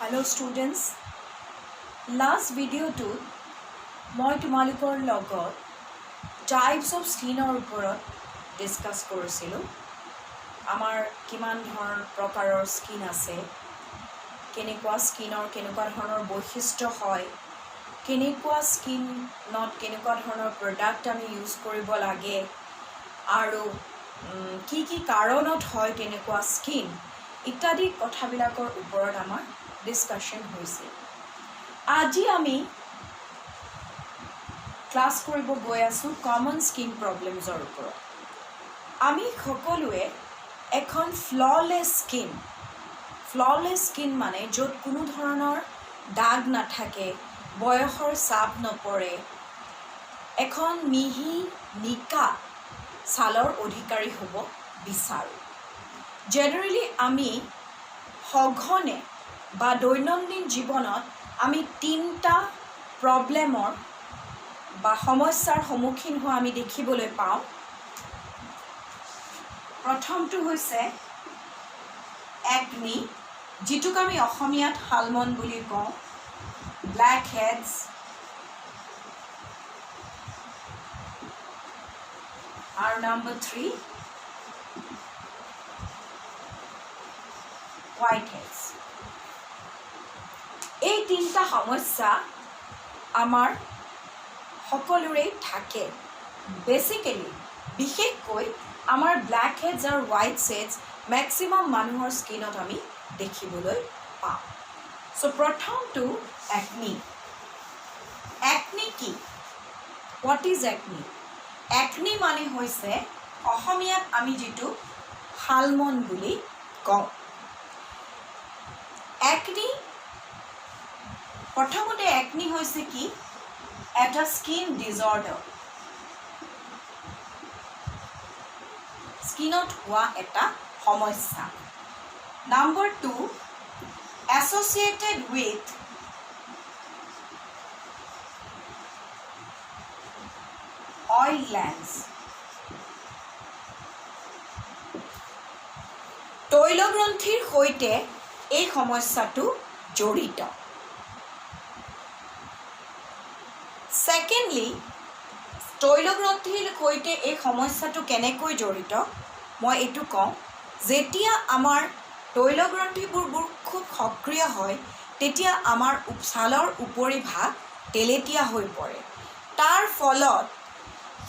Hello students, last video to মই তোমালোকৰ লগত types of skinৰ ওপৰত ডিসকাস কৰিছিলোঁ। আমাৰ কিমান প্ৰকাৰৰ স্কিন আছে, কেনেকুৱা স্কিনৰ কেনেকুৱা ধৰণৰ বৈশিষ্ট্য হয়, কেনেকুৱা স্কিনত কেনেকুৱা ধৰণৰ প্ৰডাক্ট আমি ইউজ কৰিব লাগে আৰু কি কি কাৰণত হয় তেনেকুৱা স্কিন ইত্যাদি কথাবিলাকৰ ওপৰত আমাৰ ডিসকাশন হৈছে। আজি আমি ক্লাস কৰিব গৈ আছো কমন স্কিন প্ৰবলেমছৰ ওপৰত। আমি সকলোৱে এখন ফ্ললেছ স্কিন মানে য'ত কোনো ধৰণৰ দাগ নাথাকে, বয়সৰ চাপ নপৰে, এখন মিহি নিকা ছালৰ অধিকাৰী হ'ব বিচাৰোঁ। জেনেৰেলি আমি সঘনে বা দৈনন্দিন জীৱনত আমি তিনিটা প্ৰবলেমৰ বা সমস্যাৰ সন্মুখীন হোৱা আমি দেখিবলৈ পাওঁ। প্ৰথমটো হৈছে একনি, যিটোক আমি অসমীয়াত শালমন বুলি কওঁ, ব্ল্যাক হেডছ, আৰু নম্বৰ 3 হোয়াইট হেডছ। এই তিনিটা সমস্যা আমাৰ সকলোৰে থাকে। বেসিক্যালি বিশেষকৈ আমাৰ ব্ল্যাক হেডছ আৰু হোয়াইট হেডছ ম্যাক্সিমাম মানুহৰ স্কিনত আমি দেখিবলৈ পাওঁ। সো প্ৰথমটো একনি। একনি কি? What is acne? একনি মানে হৈছে অসমীয়াত আমি যেটো শালমন বুলি কওঁ। একনি প্ৰথমতে একনি হৈছে কি? এটা স্কিন ডিসঅৰ্ডাৰ, স্কিনত হোৱা এটা সমস্যা। Number 2 associated with oil glands, তৈলগ্ৰন্থিৰ সৈতে এই সমস্যাটো জড়িত। সেকেন্ডলি তৈলগ্ৰন্থিৰ সৈতে এই সমস্যাটো কেনেকৈ জড়িত মই এইটো কওঁ। যেতিয়া আমাৰ তৈলগ্ৰন্থিবোৰ খুব সক্ৰিয় হয় তেতিয়া আমাৰ ছালৰ উপৰি ভাগ তেলেতীয়া হৈ পৰে। তাৰ ফলত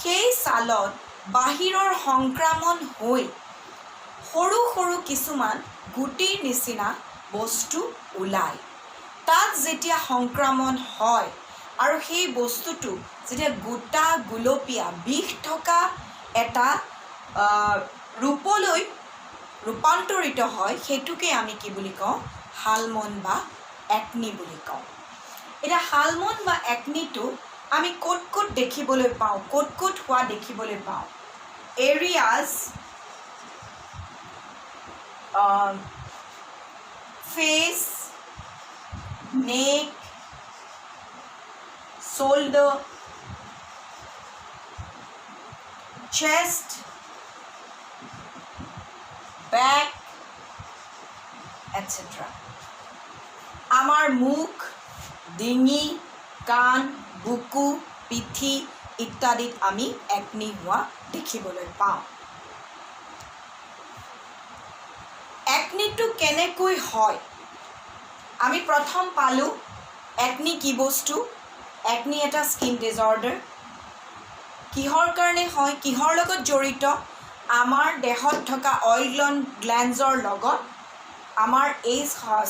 সেই ছালত বাহিৰৰ সংক্ৰমণ হৈ সৰু সৰু কিছুমান গুটিৰ নিচিনা বস্তু ওলায়। তাত যেতিয়া সংক্ৰমণ হয় আৰু সেই বস্তুটো যেতিয়া গোটা গুলপীয়া বিষ থকা এটা ৰূপলৈ ৰূপান্তৰিত হয়, সেইটোকে আমি কি বুলি কওঁ? শালমন বা একনি বুলি কওঁ। এটা শালমন বা একনিটো আমি ক'ত ক'ত দেখিবলৈ পাওঁ, ক'ত ক'ত হোৱা দেখিবলৈ পাওঁ? এৰিয়াজ ফেস, নেক, shoulder, chest, back, etc. আমাৰ মুখ, ডিঙি, কাণ, বুকু, পিঠি ইত্যাদিত আমি একনি হোৱা দেখিবলৈ পাওঁ। একনিটো কেনেকৈ হয়? আমি প্ৰথম পালো একনি কি বস্তু। একনি এটা স্কিন ডিসঅৰ্ডাৰ। কিহৰ কাৰণে হয়, কিহৰ লগত জড়িত? আমাৰ দেহত থকা অইল গ্ল্যান্ডছৰ লগত আমাৰ এই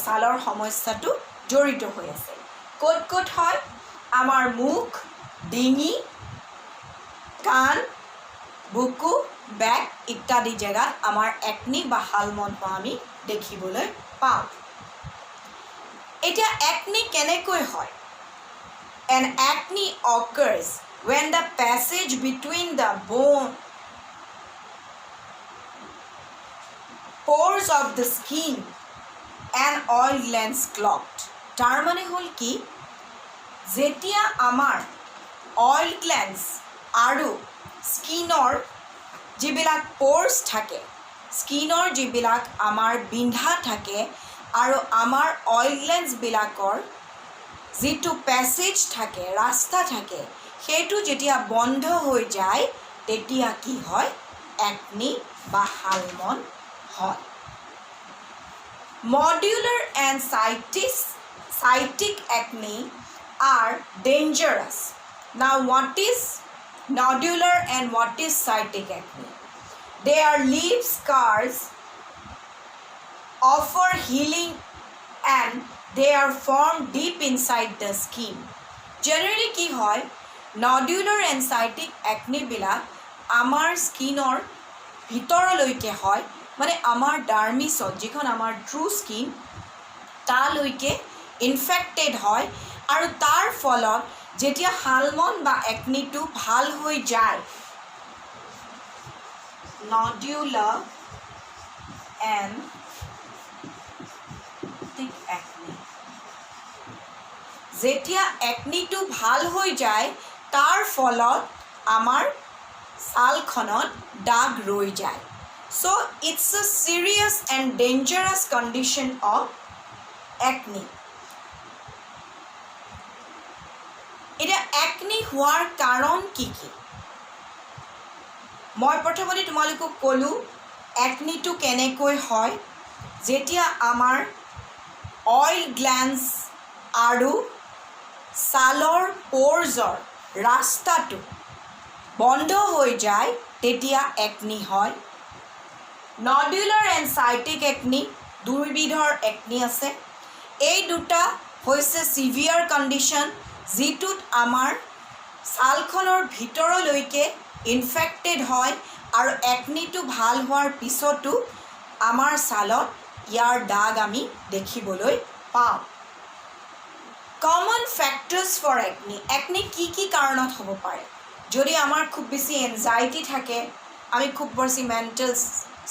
ছালৰ সমস্যাটো জড়িত হৈ আছে। ক'ত ক'ত হয়? আমাৰ মুখ, ডিঙি, কাণ, বুকু, বেক ইত্যাদি জেগাত আমাৰ একনি বা শালমন হোৱা আমি দেখিবলৈ পাওঁ। এতিয়া একনি কেনেকৈ হয়? An acne occurs when the passage between the pores of the skin and oil glands clogged. তাৰ মানে হ'ল কি? যেতিয়া আমাৰ oil glands আৰু স্কিনৰ যিবিলাক pores থাকে, স্কিনৰ যিবিলাক আমাৰ বিন্ধা থাকে আৰু আমাৰ অইল গ্লেণ্ডছবিলাকৰ যিটো পেছেজ থাকে ৰাস্তা থাকে সেইটো যেতিয়া বন্ধ হৈ যায় তেতিয়া কি হয় একনি বা হালমন হয় nodular and cystic acne are dangerous. Now what is nodular and what is cytic acne? They are leaf scars, offer healing and they are formed deep inside the skin. Generally কি হয় nodular and cytic acne বিলাক আমাৰ স্কিনৰ ভিতৰলৈকে হয় মানে আমাৰ ডাৰ্মিছত যিখন আমাৰ ট্ৰু স্কিন তালৈকে ইনফেক্টেড হয় আৰু তাৰ ফলত যেতিয়া হালমন বা একনিটো ভাল হৈ যায় নডুলাৰ এণ্ড সাইটিক একনি যেতিয়া একনিটো ভাল হৈ যায় তাৰ ফলত আমাৰ ছালখনত দাগ ৰৈ যায় so it's a serious and dangerous condition of acne এটা একনি হোৱাৰ কাৰণ কি কি মই প্ৰথমতে তোমালোকক ক'লো একনিটো কেনেকৈ হয় যেতিয়া আমাৰ অইল গ্ল্যান্ডছ আৰু ছালৰ প'ৰ্ছৰ ৰাস্তাটো বন্ধ হৈ যায় তেতিয়া একনি হয় নডুলাৰ এণ্ড সাইটিক একনি দুইবিধৰ একনি আছে এই দুটা হৈছে সিভিয়াৰ কণ্ডিশ্যন যিটোত আমাৰ ছালখনৰ ভিতৰলৈকে ইনফেক্টেড হয় আৰু একনিটো ভাল হোৱাৰ পিছতো আমাৰ ছালত ইয়াৰ দাগ আমি দেখিবলৈ পাওঁ কমন ফেক্টৰ্ছ ফৰ একনি কি কাৰণত হ'ব পাৰে যদি আমাৰ খুব বেছি এনজাইটি থাকে আমি খুব বেছি মেণ্টেল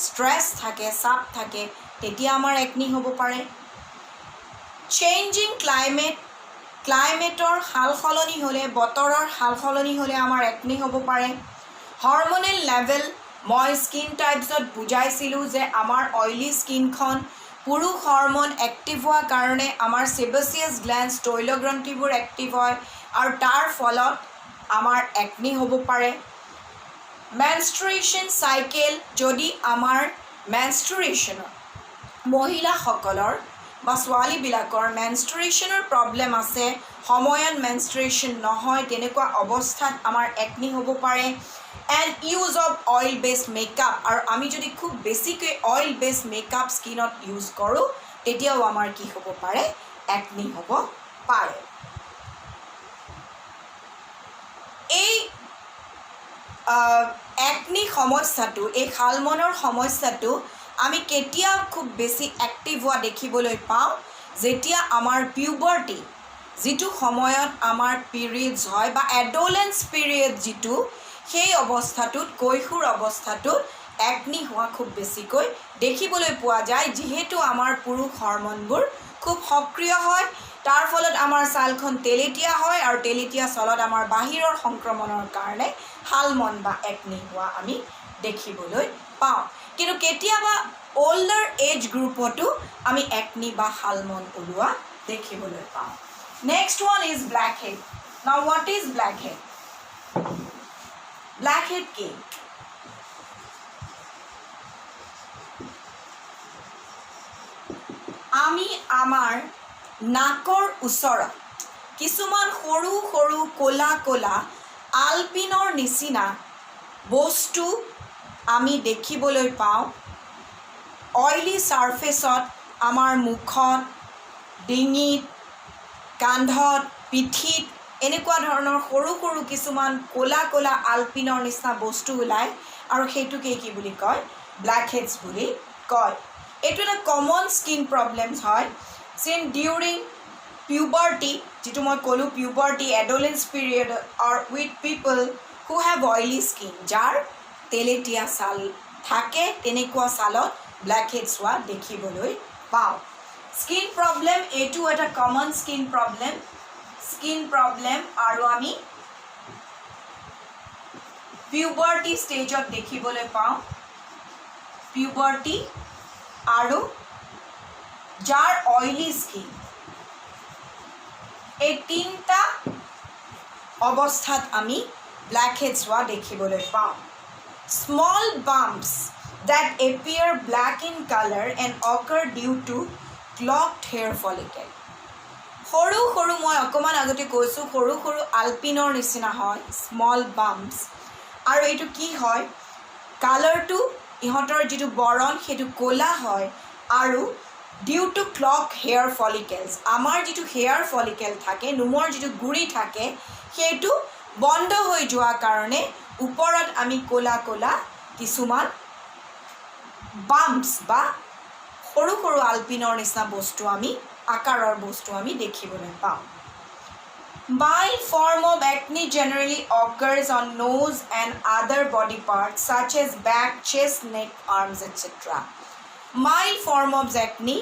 ষ্ট্ৰেছ থাকে চাপ থাকে তেতিয়া আমাৰ একনি হ'ব পাৰে চেঞ্জিং ক্লাইমেটৰ সালসলনি হ'লে বতৰৰ সালসলনি হ'লে আমাৰ একনি হ'ব পাৰে হৰম'নেল লেভেল মই স্কিন টাইপছত বুজাইছিলোঁ যে আমাৰ অইলি স্কিনখন পুৰুষ হৰম'ন এক্টিভ হোৱাৰ কাৰণে আমাৰ সেবাচিয়াছ গ্ল্যান্ডছ তৈলগ্ৰন্থিবোৰ এক্টিভ হয় আৰু তাৰ ফলত আমাৰ একনি হ'ব পাৰে মেনষ্ট্ৰুৱেশ্যন চাইকেল যদি আমাৰ মেনষ্ট্ৰুৱেশ্যনৰ মহিলাসকলৰ বা ছোৱালীবিলাকৰ মেনষ্ট্ৰুৱেশ্যনৰ প্ৰব্লেম আছে সময়ত মেনষ্ট্ৰুৱেশ্যন নহয় তেনেকুৱা অৱস্থাত আমাৰ একনি হ'ব পাৰে and use of oil based makeup আৰু আমি যদি খুব বেছিকৈ অইল বেছড মেকআপ স্কিনত ইউজ কৰোঁ তেতিয়াও আমাৰ কি হ'ব পাৰে একনি হ'ব পাৰে এই একনি সমস্যাটো এই হালমনৰ সমস্যাটো আমি কেতিয়া খুব বেছি এক্টিভ হোৱা দেখিবলৈ পাওঁ যেতিয়া আমাৰ পিউবাৰ্টি যিটো সময়ত আমাৰ পিৰিয়ডছ হয় বা এডোলেন্স পিৰিয়ড যিটো সেই অৱস্থাটোত কৈশোৰ অৱস্থাটোত একনি হোৱা খুব বেছিকৈ দেখিবলৈ পোৱা যায় যিহেতু আমাৰ পুৰুষ হৰম'নবোৰ খুব সক্ৰিয় হয় তাৰ ফলত আমাৰ ছালখন তেলেতীয়া হয় আৰু তেলেতীয়া ছালত আমাৰ বাহিৰৰ সংক্ৰমণৰ কাৰণে হালমন বা একনি হোৱা আমি দেখিবলৈ পাওঁ কিন্তু কেতিয়াবা older age গ্ৰুপতো আমি একনি বা হালমন ওলোৱা দেখিবলৈ পাওঁ next one is blackhead now what is blackhead blackhead কি আমি আমাৰ নাকৰ ওচৰত কিছুমান সৰু সৰু কোলা কোলা আলপিনৰ নিচিনা বস্তু আমি দেখিবলৈ পাওঁ অইলি সাৰফেসত আমাৰ মুখত ডিঙিত কান্ধত পিঠিত এনেকুৱা ধৰণৰ সৰু সৰু কিছুমান কোলা কোলা আলপিনৰ নিচিনা বস্তু ওলায় আৰু সেইটোকে কি বুলি কয় ব্ল্যাকহেডছ বুলি কয় এইটো এটা কমন স্কিন প্ৰব্লেমছ হয় সিন ডিউৰিং puberty যেটো মই ক'লো puberty adolescence period or with people who have oily skin যাৰ তেলেতীয়া ছাল থাকে তেনেকুৱা ছালত ব্ল্যাকহেডছ হোৱা দেখিবলৈ পাওঁ স্কিন প্ৰব্লেম এইটো এটা কমন স্কিন প্ৰব্লেম আৰু আমি puberty ষ্টেজত দেখিবলৈ পাওঁ puberty আৰু যাৰ অইলি স্কিন এই তিনিটা অৱস্থাত আমি ব্লেকহেডছ হোৱা দেখিবলৈ পাওঁ small বাম্পছ that appear black in color and occur due to clogged hair follicle সৰু সৰু মই অকমান আগতে কৈছোঁ সৰু সৰু আলপিনৰ নিচিনা হয় স্মল বাম্পছ আৰু এইটো কি হয় কালাৰটো ইহঁতৰ যিটো বৰণ সেইটো ক'লা হয় আৰু ডিউ টু ক্লগ হেয়াৰ ফলিকেলছ আমাৰ যিটো হেয়াৰ ফলিকেল থাকে নোমৰ যিটো গুৰি থাকে সেইটো বন্ধ হৈ যোৱাৰ কাৰণে ওপৰত আমি ক'লা ক'লা কিছুমান বাম্পছ বা সৰু সৰু আলপিনৰ নিচিনা বস্তু আমি আকাৰৰ বস্তু আমি দেখিবলৈ পাওঁ Mild form of acne generally occurs on nose and other body parts such as back, chest, neck, arms, etc. Mild form of acne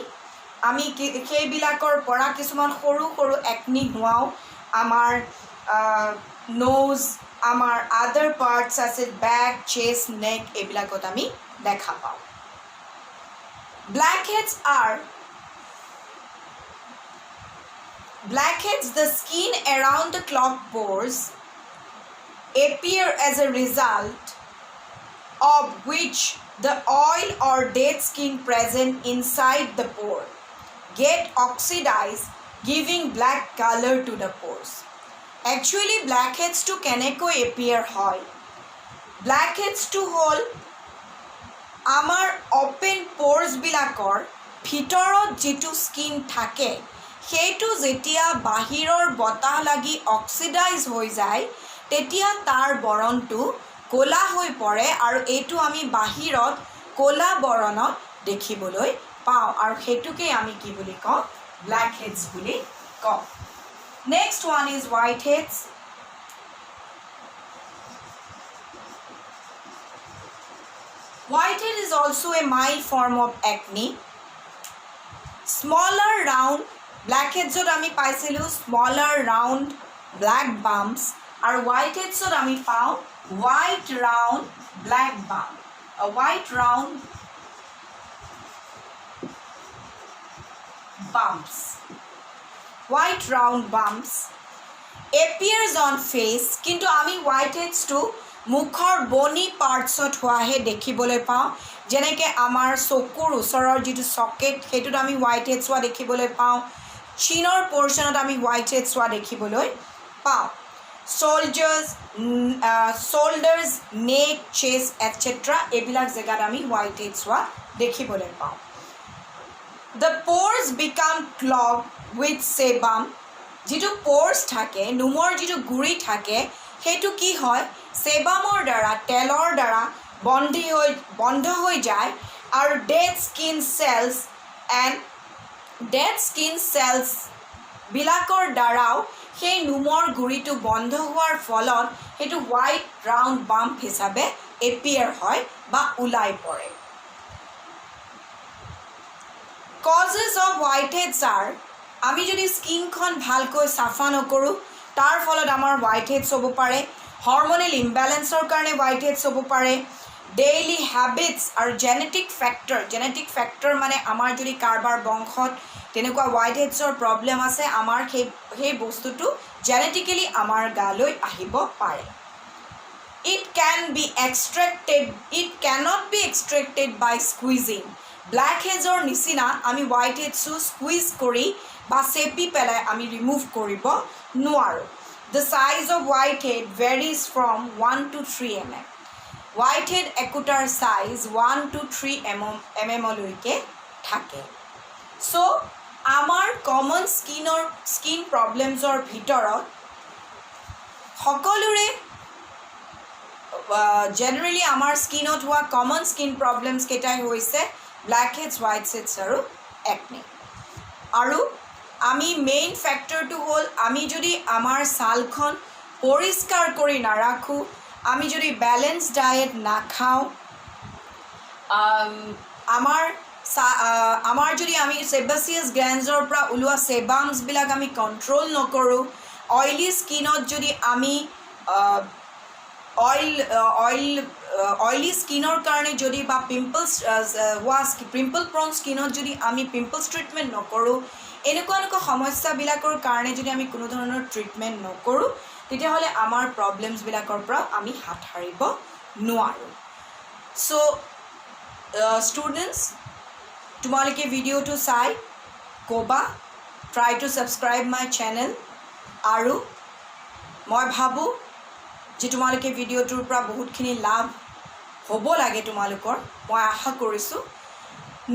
আমি সেইবিলাকৰ পৰা কিছুমান সৰু সৰু acne হোৱাও আমাৰ nose আমাৰ other parts such as back, chest, neck এইবিলাকত আমি দেখা পাওঁ Blackheads, the skin around the clogged pores, appear as a result of which the oil or dead skin present inside the pore get oxidized, giving black color to the pores. Actually, blackheads to keneko appear hoy. Blackheads to hol amar open pores bilakor bhitorot jitu skin thake সেইটো যেতিয়া বাহিৰৰ বতাহ লাগি oxidise হৈ যায় তেতিয়া তাৰ বৰণটো ক'লা হৈ পৰে আৰু এইটো আমি বাহিৰত ক'লা বৰণত দেখিবলৈ পাওঁ আৰু সেইটোকে আমি কি বুলি কওঁ ব্ল্যাক হেডছ বুলি কওঁ next one is white heads Whitehead is also a mild form of acne. Smaller round blackheads আমি পাইছিলোঁ smaller round black bumps আৰু whiteheads আমি পাওঁ white round black bump a white round bumps appears on face কিন্তু আমি whiteheads to মুখৰ বনি পাৰ্টছত হোৱাহে দেখিবলৈ পাওঁ যেনেকৈ আমাৰ চকুৰ ওচৰৰ যিটো চকেট সেইটোত আমি whiteheads হোৱা দেখিবলৈ পাওঁ চিনৰ পৰ্চনত আমি whiteheads হোৱা দেখিবলৈ পাওঁ shoulders neck chest etc এইবিলাক জেগাত আমি whiteheads হোৱা দেখিবলৈ পাওঁ the pores become clogged with sebum যিটো pores থাকে নোমৰ যিটো গুৰি থাকে সেইটো কি হয় সেবামৰ দ্বাৰা তেলৰ দ্বাৰা বন্ধ হৈ যায় আৰু ডেড স্কিন চেলছ বিলাকৰ দ্বাৰাও সেই নোমৰ গুৰিটো বন্ধ হোৱাৰ ফলত সেইটো হোৱাইট ৰাউণ্ড বাম্প হিচাপে এপিয়াৰ হয় বা ওলাই পৰে কজেছ অফ হোৱাইটহেডছ আৰ আমি যদি স্কিনখন ভালকৈ চাফা নকৰোঁ তাৰ ফলত আমাৰ হোৱাইটহেডছ হ'ব পাৰে হৰম'নেল ইমবেলেন্সৰ কাৰণে হোৱাইটহেডছ হ'ব পাৰে ডেইলি হেবিটছ আৰু জেনেটিক ফেক্টৰ মানে আমাৰ যদি কাৰোবাৰ বংশত তেনেকুৱা হোৱাইটহেডছৰ প্ৰব্লেম আছে আমাৰ সেই বস্তুটো জেনেটিকেলি আমাৰ গালৈ আহিব পাৰে It cannot be extracted by squeezing. Blackheads নিচিনা আমি whiteheads squeeze কৰি বা চেপি পেলাই আমি ৰিমুভ কৰিব নোৱাৰোঁ The size of whitehead varies from 1 to 3 mm. Whitehead একোটাৰ size 1 to 3 mm লৈকে থাকে So আমাৰ কমন স্কিন প্ৰব্লেমছৰ ভিতৰত সকলোৰে জেনেৰেলি আমাৰ স্কিনত হোৱা কমন স্কিন প্ৰব্লেমছ কেইটাই হৈছে ব্ল্যাকহেডছ হোৱাইটহেডছ আৰু একনি আৰু আমি মেইন ফেক্টৰটো হ'ল আমি যদি আমাৰ ছালখন পৰিষ্কাৰ কৰি নাৰাখোঁ আমি যদি বেলেন্স ডায়েট নাখাওঁ আমাৰ যদি আমি সেবাচিয়াছ গ্লেণ্ডছৰ পৰা ওলোৱা সেবামছবিলাক আমি কণ্ট্ৰল নকৰোঁ অইলি স্কিনত যদি আমি অইল অইলি স্কিনৰ কাৰণে যদি বা পিম্পলছ হোৱা পিম্পল প্ৰন স্কিনত যদি আমি পিম্পলছ ট্ৰিটমেণ্ট নকৰোঁ, এনেকুৱা সমস্যাবিলাকৰ কাৰণে যদি আমি কোনো ধৰণৰ ট্ৰিটমেণ্ট নকৰোঁ, তেতিয়াহ'লে আমাৰ প্ৰব্লেমছবিলাকৰ পৰা আমি হাত সাৰিব নোৱাৰোঁ। চ' ষ্টুডেণ্টছ, তোমালোকে ভিডিঅ'টো চাই ক'বা, try two subscribe my channel, আৰু মই ভাবোঁ যে তোমালোকে ভিডিঅ'টোৰ পৰা বহুতখিনি লাভ হ'ব লাগে তোমালোকৰ, মই আশা কৰিছোঁ।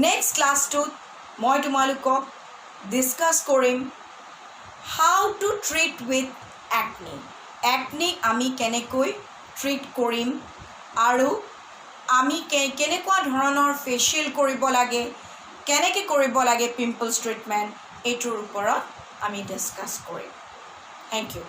নেক্সট ক্লাছটোত মই তোমালোকক ডিছকাছ কৰিম how to treat with acne. একনিক আমি কেনেকৈ ট্ৰিট কৰিম আৰু আমি কেনেকুৱা ধৰণৰ ফেচিয়েল কৰিব লাগে, কেনেকৈ কৰিব লাগে পিম্পলছ ট্ৰিটমেণ্ট, এইটোৰ ওপৰত আমি ডিছকাছ কৰিম। Thank U.